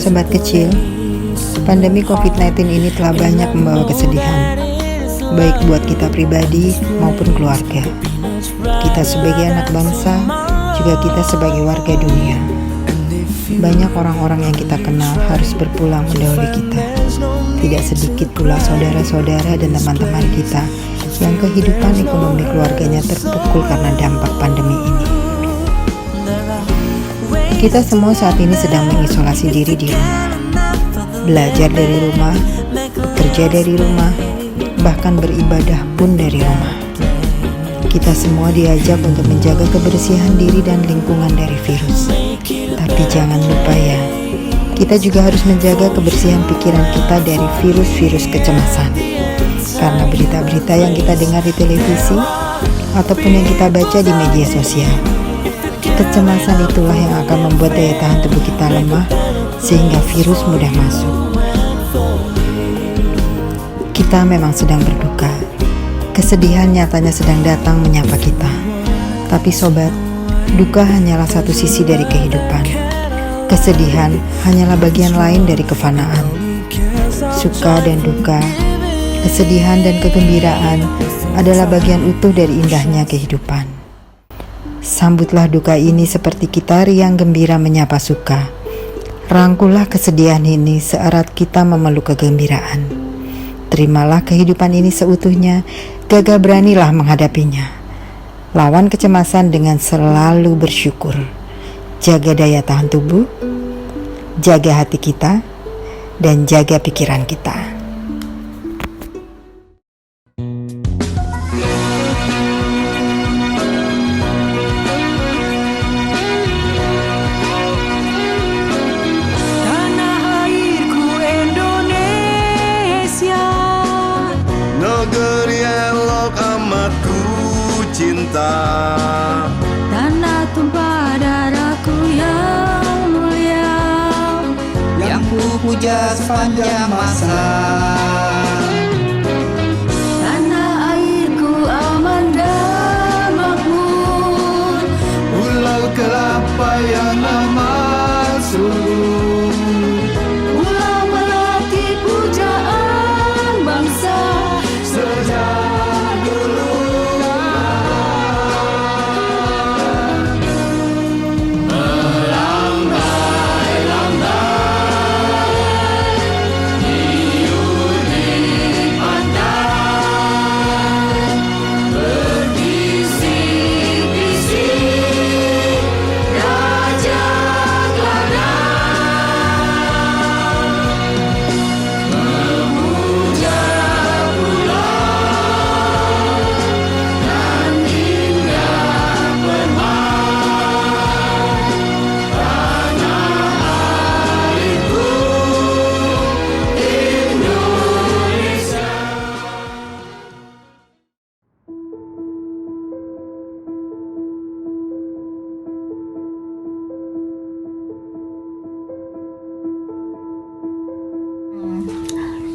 Sobat kecil, pandemi COVID-19 ini telah banyak membawa kesedihan, baik buat kita pribadi maupun keluarga. Kita sebagai anak bangsa, juga kita sebagai warga dunia. Banyak orang-orang yang kita kenal harus berpulang mendahului kita. Tidak sedikit pula saudara-saudara dan teman-teman kita yang kehidupan ekonomi keluarganya terpukul karena dampak pandemi ini. Kita semua saat ini sedang mengisolasi diri di rumah, belajar dari rumah, bekerja dari rumah, bahkan beribadah pun dari rumah. Kita semua diajak untuk menjaga kebersihan diri dan lingkungan dari virus. Tapi jangan lupa ya, kita juga harus menjaga kebersihan pikiran kita dari virus-virus kecemasan. Karena berita-berita yang kita dengar di televisi ataupun yang kita baca di media sosial, kecemasan itulah yang akan membuat daya tahan tubuh kita lemah sehingga virus mudah masuk. Kita memang sedang berduka. Kesedihan nyatanya sedang datang menyapa kita. Tapi sobat, duka hanyalah satu sisi dari kehidupan. Kesedihan hanyalah bagian lain dari kefanaan. Suka dan duka, kesedihan dan kegembiraan adalah bagian utuh dari indahnya kehidupan. Sambutlah duka ini seperti kita riang gembira menyapa suka. Rangkullah kesedihan ini seerat kita memeluk kegembiraan. Terimalah kehidupan ini seutuhnya, gagah beranilah menghadapinya. Lawan kecemasan dengan selalu bersyukur. Jaga daya tahan tubuh, jaga hati kita, dan jaga pikiran kita. Negeri elok amat ku cinta, tanah tumpah darahku yang mulia, yang ku puja sepanjang masa. tanah airku aman dan makmur, pulau kelapa yang amat subur. pulau melati pujaan bangsa. Sejak dulu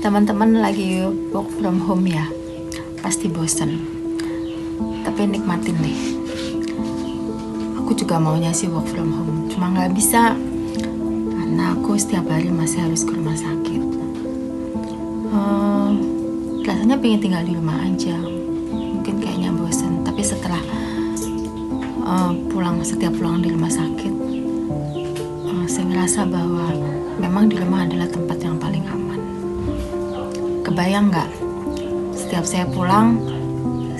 Teman-teman lagi work from home ya, pasti bosen. Tapi nikmatin deh. Aku juga maunya sih work from home, cuma nggak bisa karena aku setiap hari masih harus ke rumah sakit. Rasanya pengen tinggal di rumah aja. Mungkin kayaknya bosen. Tapi setelah setiap pulang di rumah sakit, saya ngerasa bahwa memang di rumah adalah tempat yang paling aman. Kebayang nggak? Setiap saya pulang,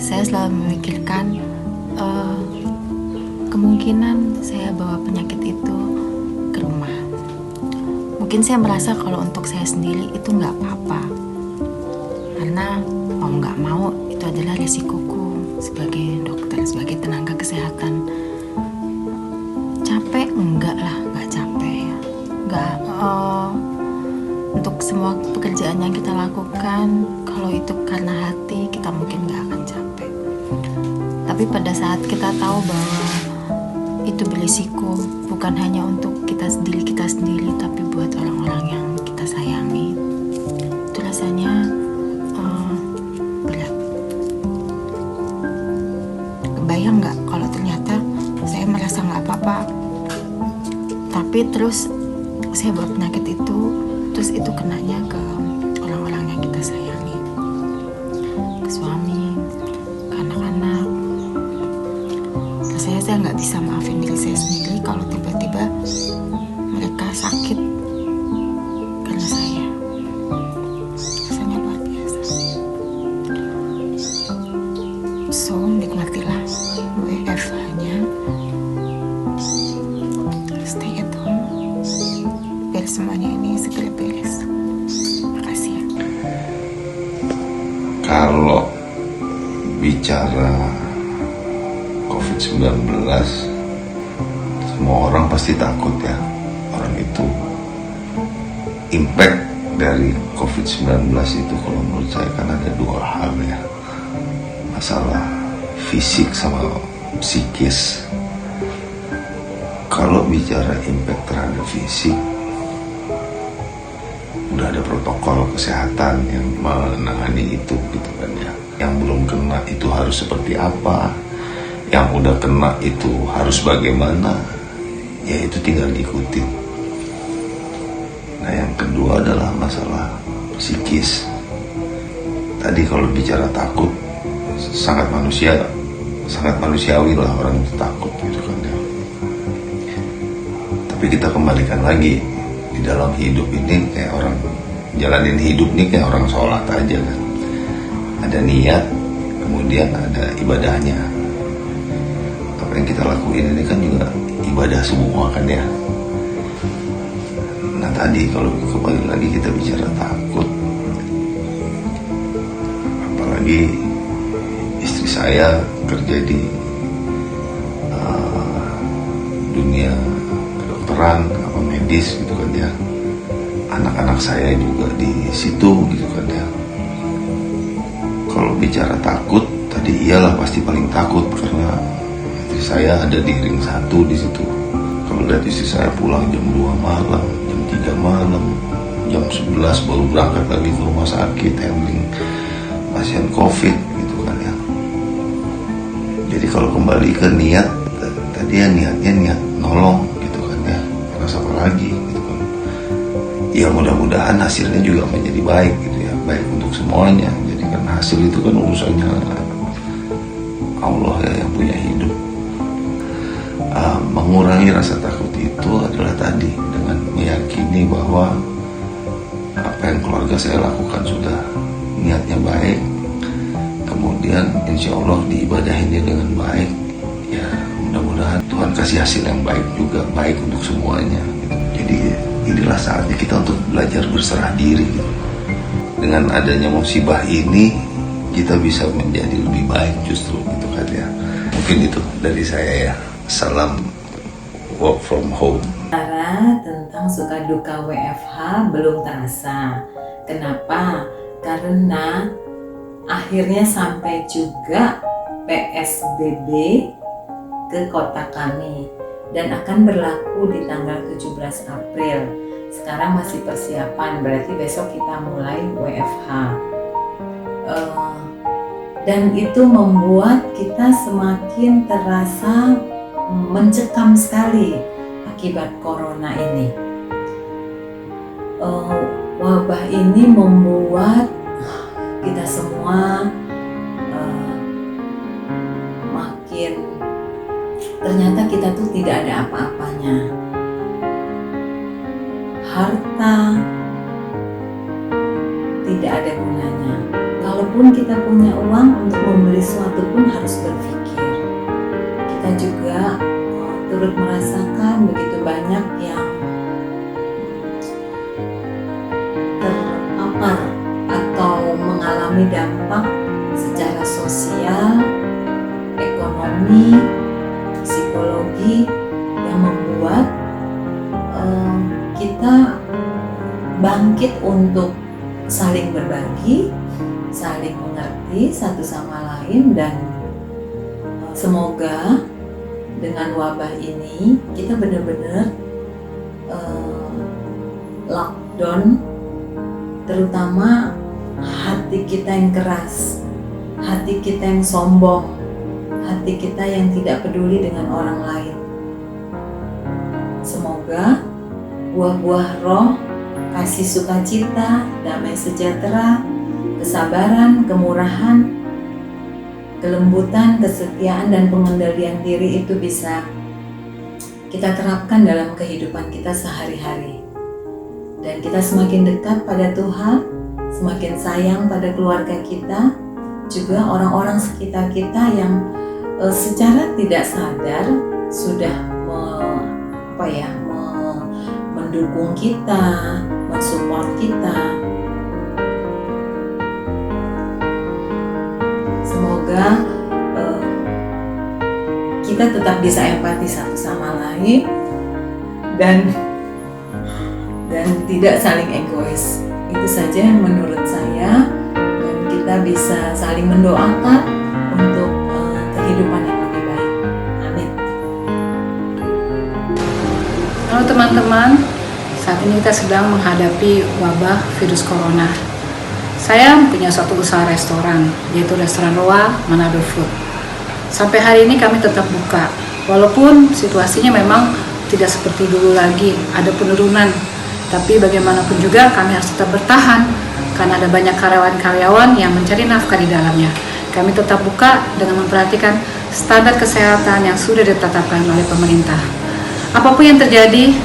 saya selalu memikirkan kemungkinan saya bawa penyakit itu ke rumah. Mungkin saya merasa kalau untuk saya sendiri itu nggak apa-apa, karena mau nggak mau itu adalah resikoku sebagai dokter, sebagai tenaga kesehatan. Capek? Enggak lah, nggak capek. Nggak. Untuk semua pekerjaan yang kita lakukan, kalau itu karena hati, kita mungkin gak akan capek. Tapi pada saat kita tahu bahwa itu berisiko, bukan hanya untuk kita sendiri, tapi buat orang-orang yang kita sayangi, itu rasanya berat. Kebayang gak kalau ternyata saya merasa gak apa-apa, tapi terus saya bawa penyakit itu, terus itu kenanya ke orang-orang yang kita sayangi, ke suami, ke anak-anak. Nah, saya nggak bisa maafin diri saya sendiri kalau tiba-tiba mereka sakit karena saya. Rasanya luar biasa. So, nikmatilah WFH-nya. Stay at home. Biar semuanya ini segera beres. Makasih ya. Kalau bicara COVID-19, semua orang pasti takut ya. Orang itu impact dari COVID-19 itu kalau menurut saya kan ada dua hal ya. Masalah fisik sama psikis. Kalau bicara impact terhadap fisik, udah ada protokol kesehatan yang menangani itu gitu kan ya. Yang belum kena itu harus seperti apa, yang udah kena itu harus bagaimana, ya itu tinggal diikuti. Nah yang kedua adalah masalah psikis. Tadi kalau bicara takut, sangat manusiawi lah orang itu takut gitu kan ya. Tapi kita kembalikan lagi, di dalam hidup ini kayak orang jalanin hidup nih kayak orang sholat aja kan. Ada niat, kemudian ada ibadahnya. Apa yang kita lakuin ini kan juga ibadah semua kan ya. Nah tadi kalau kembali lagi kita bicara takut, apalagi istri saya kerja di dunia kedokteran, apa medis gitu kan ya. Anak-anak saya juga di situ gitu kan ya. Kalau bicara takut, tadi iyalah pasti paling takut karena istri saya ada di ring 1 di situ. Kalau lihat istri saya pulang jam 2 malam, jam 3 malam, jam 11 baru berangkat lagi ke rumah sakit handling pasien COVID gitu kan ya. Jadi kalau kembali ke niat, tadi ya niatnya niat nolong gitu kan ya. Terus apa lagi gitu kan. Ya mudah-mudahan hasilnya juga menjadi baik gitu ya, baik untuk semuanya. Jadi kan hasil itu kan urusannya Allah ya yang punya hidup. Mengurangi rasa takut itu adalah tadi dengan meyakini bahwa apa yang keluarga saya lakukan sudah niatnya baik, kemudian insya Allah diibadahinnya dengan baik. Ya mudah-mudahan Tuhan kasih hasil yang baik juga, baik untuk semuanya gitu. Jadi inilah saatnya kita untuk belajar berserah diri gitu. Dengan adanya musibah ini kita bisa menjadi lebih baik justru gitu kan ya. Mungkin itu dari saya ya. Salam work from home. Cara tentang suka duka WFH belum terasa. Kenapa? Karena akhirnya sampai juga PSBB ke kota kami dan akan berlaku di tanggal 17 April. Sekarang masih persiapan, berarti besok kita mulai WFH. Dan itu membuat kita semakin terasa mencekam sekali akibat corona ini. Wabah ini membuat kita semua makin ternyata kita tuh tidak ada apa-apanya. Harta tidak ada gunanya. Kalaupun kita punya uang untuk membeli sesuatu pun harus berpikir. Kita juga turut merasakan begitu banyak yang terpapar atau mengalami dampak secara sosial, ekonomi, psikologi yang membuat kita bangkit untuk saling berbagi, saling mengerti satu sama lain, dan semoga dengan wabah ini kita benar-benar lockdown, terutama hati kita yang keras, hati kita yang sombong, hati kita yang tidak peduli dengan orang lain. Semoga buah-buah roh, kasih sukacita, damai sejahtera, kesabaran, kemurahan, kelembutan, kesetiaan, dan pengendalian diri itu bisa kita terapkan dalam kehidupan kita sehari-hari. Dan kita semakin dekat pada Tuhan, semakin sayang pada keluarga kita, juga orang-orang sekitar kita yang secara tidak sadar sudah mendukung kita, mensupport kita. Semoga kita tetap bisa empati satu sama lain dan tidak saling egois. Itu saja yang menurut saya, dan kita bisa saling mendoakan untuk kehidupan yang lebih baik. Amin. Halo teman-teman, saat ini kita sedang menghadapi wabah virus corona. Saya punya suatu usaha restoran, yaitu Restoran Roa Manado Food. Sampai hari ini kami tetap buka, walaupun situasinya memang tidak seperti dulu lagi, ada penurunan. Tapi bagaimanapun juga kami harus tetap bertahan, karena ada banyak karyawan-karyawan yang mencari nafkah di dalamnya. Kami tetap buka dengan memperhatikan standar kesehatan yang sudah ditetapkan oleh pemerintah. Apapun yang terjadi,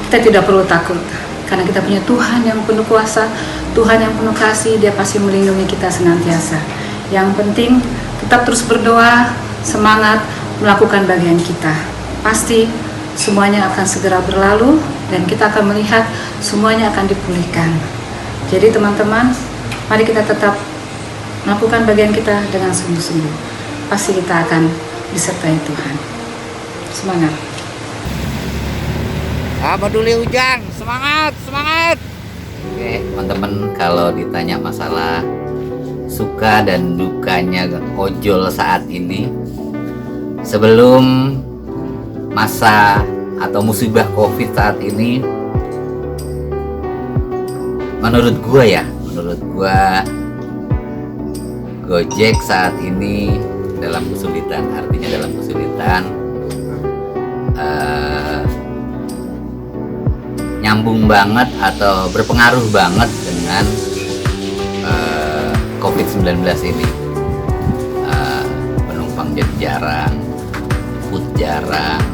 kita tidak perlu takut, karena kita punya Tuhan yang penuh kuasa, Tuhan yang penuh kasih, Dia pasti melindungi kita senantiasa. Yang penting, tetap terus berdoa, semangat, melakukan bagian kita. Pasti semuanya akan segera berlalu, dan kita akan melihat semuanya akan dipulihkan. Jadi teman-teman, mari kita tetap melakukan bagian kita dengan sungguh-sungguh. Pasti kita akan disertai Tuhan. Semangat. Peduli Ujang, semangat, semangat. Oke, teman-teman, kalau ditanya masalah suka dan dukanya ojol saat ini, sebelum masa atau musibah COVID saat ini, menurut gua Gojek saat ini dalam kesulitan. Artinya dalam kesulitan, nyambung banget atau berpengaruh banget dengan COVID-19 ini. Penumpang jadi jarang, food jarang,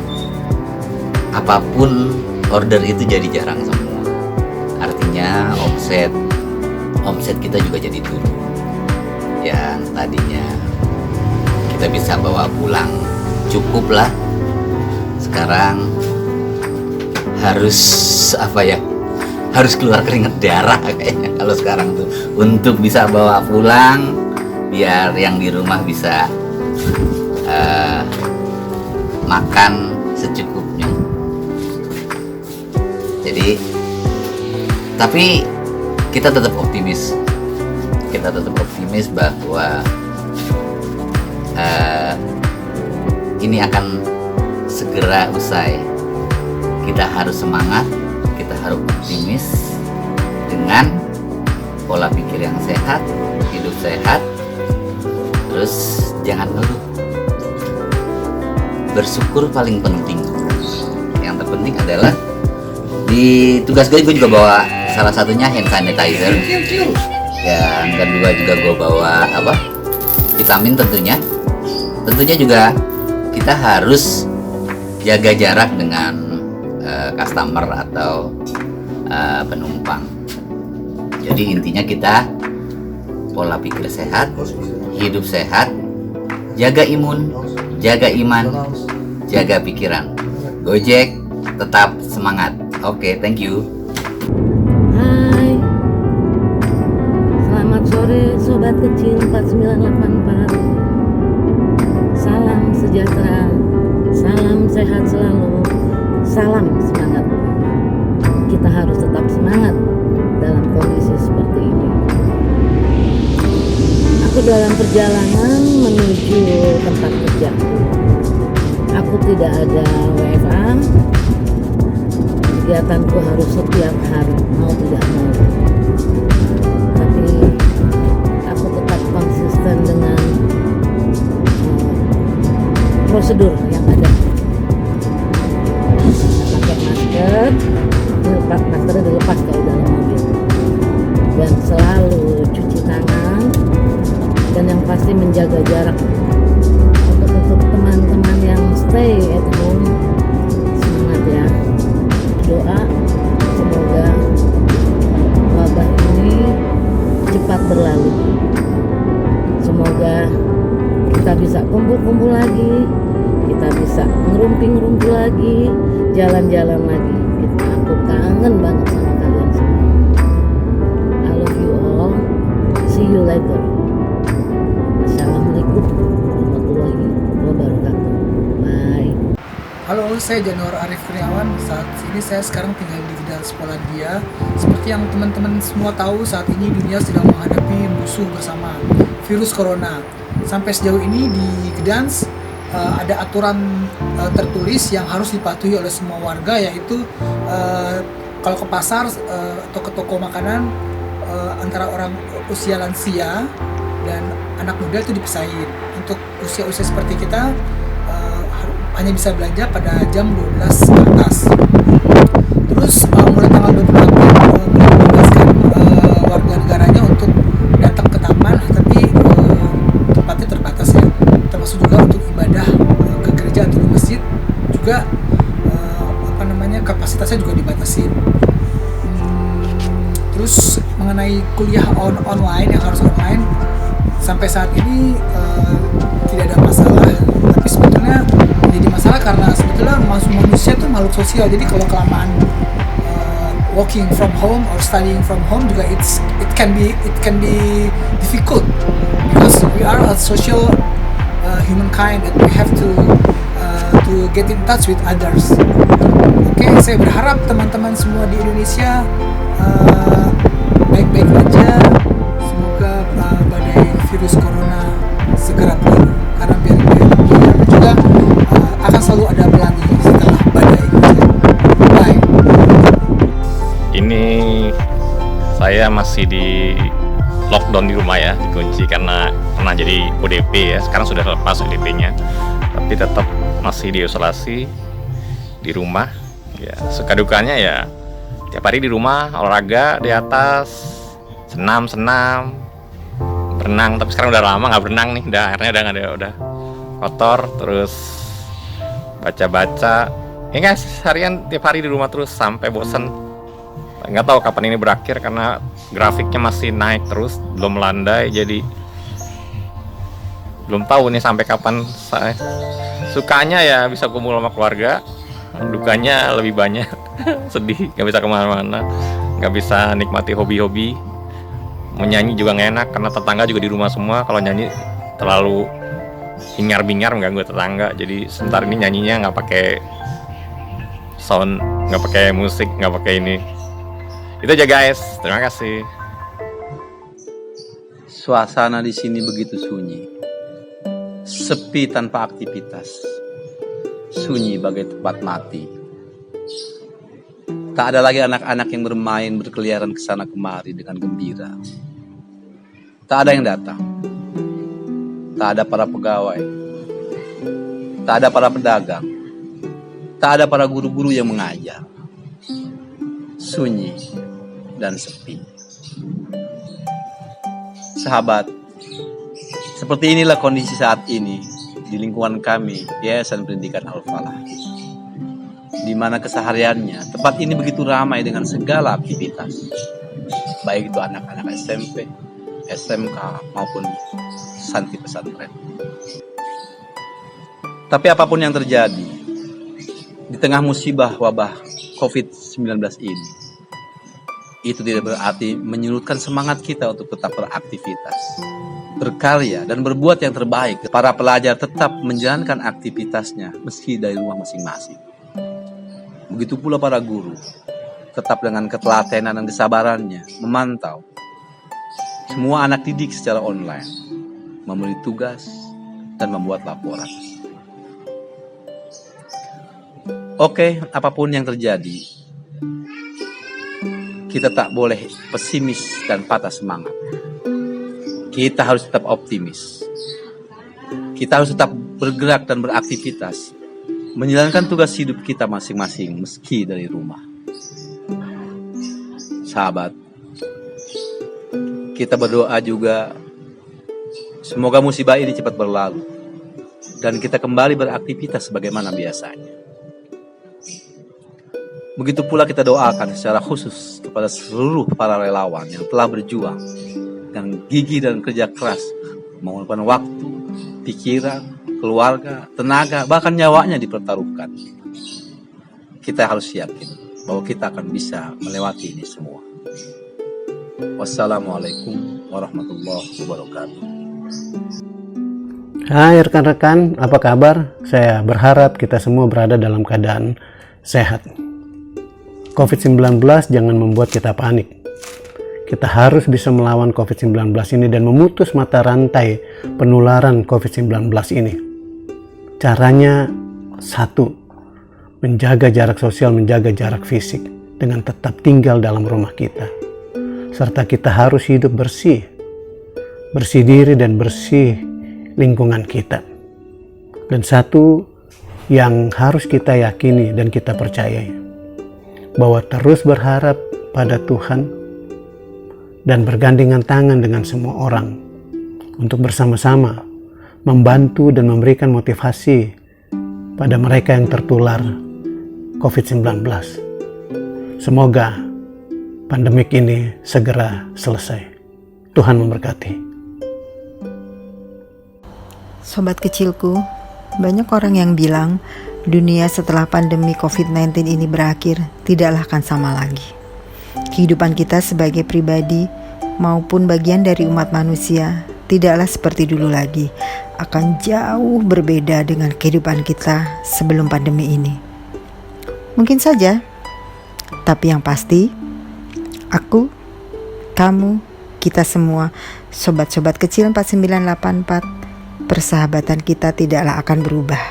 apapun order itu jadi jarang semua. Artinya omset kita juga jadi turun. Yang tadinya kita bisa bawa pulang cukup lah, sekarang harus keluar keringat darah kayaknya kalau sekarang tuh, untuk bisa bawa pulang biar yang di rumah bisa makan secukupnya. Jadi tapi kita tetap optimis bahwa ini akan segera usai. Kita harus semangat, kita harus optimis dengan pola pikir yang sehat, hidup sehat, terus jangan ngeluh. Bersyukur paling penting. Yang terpenting adalah di tugas gue juga bawa salah satunya hand sanitizer. Yang kedua juga gue bawa vitamin tentunya. Tentunya juga kita harus jaga jarak dengan customer atau penumpang. Jadi intinya kita pola pikir sehat, hidup sehat, jaga imun, jaga iman, jaga pikiran. Gojek tetap semangat. Oke, thank you. Hai, selamat sore Sobat Kecil 4984. Salam sejahtera, salam sehat selalu, salam semangat. Kita harus tetap semangat dalam kondisi seperti ini. Aku dalam perjalanan menuju tempat kerja. Aku tidak ada WFA. Kegiatanku harus setiap hari, mau tidak mau. Tapi aku tetap konsisten dengan prosedur yang ada. Pakai masker, stay at home. Semangat ya. Doa semoga wabah ini cepat berlalu. Semoga kita bisa kumpul-kumpul lagi, kita bisa ngerumpi lagi, jalan-jalan lagi. Aku kangen banget sama kalian semua. I love you all. See you later. Assalamualaikum warahmatullahi wabarakatuh. Bye. Halo, saya Janur Arif Kurniawan. Saat ini saya sekarang tinggal di Gdansk, Polandia. Seperti yang teman-teman semua tahu, saat ini dunia sedang menghadapi musuh bersama, virus corona. Sampai sejauh ini di Gdansk ada aturan tertulis yang harus dipatuhi oleh semua warga, yaitu kalau ke pasar atau ke toko makanan antara orang usia lansia dan anak muda itu dipisahin. Untuk usia-usia seperti kita hanya bisa belanja pada jam 12 ke atas. Terus mulai tanggal 28 membebaskan warga negaranya untuk datang ke taman, tapi tempatnya terbatas ya, termasuk juga untuk ibadah ke gereja atau ke masjid juga kapasitasnya juga dibatasi. Terus mengenai kuliah online yang harus online, sampai saat ini tidak ada masalah, tapi sebetulnya jadi masalah karena sebetulnya manusia itu makhluk sosial. Jadi kalau kelamaan working from home or studying from home juga it can be difficult, because we are a social humankind and we have to get in touch with others. Oke, saya berharap teman-teman semua di Indonesia baik-baik aja. Semoga badai virus corona segera berlalu, karena biar juga akan selalu ada pelangi setelah badai. Bye. Ini saya masih di lockdown di rumah ya, dikunci karena pernah jadi ODP ya. Sekarang sudah lepas ODP-nya, tapi tetap masih diisolasi di rumah. Ya, suka dukanya ya tiap hari di rumah, olahraga di atas, senam, berenang. Tapi sekarang udah lama nggak berenang nih, airnya udah nggak ada, udah kotor. Terus baca-baca. Ya guys, harian tiap hari di rumah terus sampai bosen. Nggak tahu kapan ini berakhir karena grafiknya masih naik terus, belum melandai. Jadi belum tahu nih sampai kapan. Sukanya ya bisa kumpul sama keluarga, dukanya lebih banyak. Sedih, nggak bisa kemana-mana, nggak bisa nikmati hobi-hobi. Mau nyanyi juga nggak enak karena tetangga juga di rumah semua. Kalau nyanyi terlalu hingar-bingar mengganggu tetangga. Jadi sebentar ini nyanyinya nggak pakai sound, nggak pakai musik, nggak pakai ini. Itu aja guys, terima kasih. Suasana di sini begitu sunyi, sepi tanpa aktivitas, sunyi bagai tempat mati. Tak ada lagi anak-anak yang bermain berkeliaran ke sana kemari dengan gembira. Tak ada yang datang. Tak ada para pegawai. Tak ada para pedagang. Tak ada para guru-guru yang mengajar. Sunyi dan sepi. Sahabat, seperti inilah kondisi saat ini di lingkungan kami, Yayasan Pendidikan Al-Falah, di mana kesehariannya tempat ini begitu ramai dengan segala aktivitas, baik itu anak-anak SMP, SMK maupun santri pesantren. Tapi apapun yang terjadi di tengah musibah wabah COVID-19 ini, itu tidak berarti menyurutkan semangat kita untuk tetap beraktivitas, berkarya dan berbuat yang terbaik. Para pelajar tetap menjalankan aktivitasnya meski dari rumah masing-masing. Begitu pula para guru, tetap dengan ketelatenan dan kesabarannya memantau semua anak didik secara online, memberi tugas dan membuat laporan. Oke, apapun yang terjadi, kita tak boleh pesimis dan patah semangat. Kita harus tetap optimis. Kita harus tetap bergerak dan beraktivitas, menjalankan tugas hidup kita masing-masing meski dari rumah. Sahabat, kita berdoa juga semoga musibah ini cepat berlalu dan kita kembali beraktivitas sebagaimana biasanya. Begitu pula kita doakan secara khusus kepada seluruh para relawan yang telah berjuang dengan gigih dan kerja keras, mengorbankan waktu, pikiran, keluarga, tenaga, bahkan nyawanya dipertaruhkan. Kita harus yakin bahwa kita akan bisa melewati ini semua. Wassalamualaikum warahmatullahi wabarakatuh. Hai rekan-rekan, apa kabar? Saya berharap kita semua berada dalam keadaan sehat. COVID-19 jangan membuat kita panik. Kita harus bisa melawan COVID-19 ini dan memutus mata rantai penularan COVID-19 ini. Caranya satu, menjaga jarak sosial, menjaga jarak fisik dengan tetap tinggal dalam rumah kita. Serta kita harus hidup bersih diri dan bersih lingkungan kita. Dan satu yang harus kita yakini dan kita percayai, bahwa terus berharap pada Tuhan dan bergandengan tangan dengan semua orang untuk bersama-sama membantu dan memberikan motivasi pada mereka yang tertular COVID-19. Semoga pandemik ini segera selesai. Tuhan memberkati. Sobat kecilku, banyak orang yang bilang dunia setelah pandemi COVID-19 ini berakhir tidaklah akan sama lagi. Kehidupan kita sebagai pribadi maupun bagian dari umat manusia tidaklah seperti dulu lagi, akan jauh berbeda dengan kehidupan kita sebelum pandemi ini. Mungkin saja, tapi yang pasti aku, kamu, kita semua, sobat-sobat kecil 4984, persahabatan kita tidaklah akan berubah.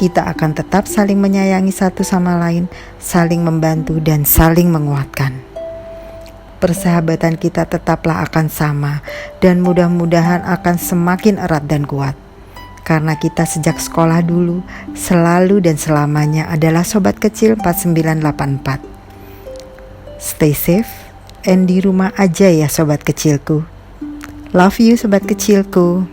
Kita akan tetap saling menyayangi satu sama lain, saling membantu dan saling menguatkan. Persahabatan kita tetaplah akan sama dan mudah-mudahan akan semakin erat dan kuat. Karena kita sejak sekolah dulu selalu dan selamanya adalah sobat kecil 4984. Stay safe and di rumah aja ya sobat kecilku. Love you sobat kecilku.